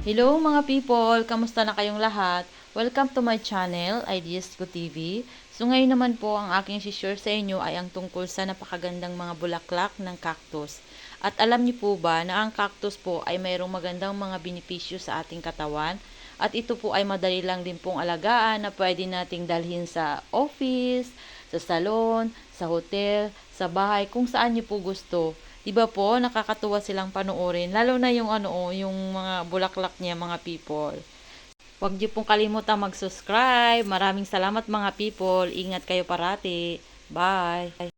Hello mga people! Kamusta na kayong lahat? Welcome to my channel, Ideas Ko TV. So ngayon naman po ang aking share sa inyo ay ang tungkol sa napakagandang mga bulaklak ng cactus. At alam niyo po ba na ang cactus po ay mayroong magandang mga benepisyo sa ating katawan? At ito po ay madali lang din pong alagaan na pwede nating dalhin sa office, sa salon, sa hotel, sa bahay, kung saan niyo po gusto. 'Di ba po, nakakatuwa silang panoorin, lalo na yung yung mga bulaklak niya, mga people. Huwag niyo pong kalimutang mag-subscribe. Maraming salamat mga people. Ingat kayo parati. Bye.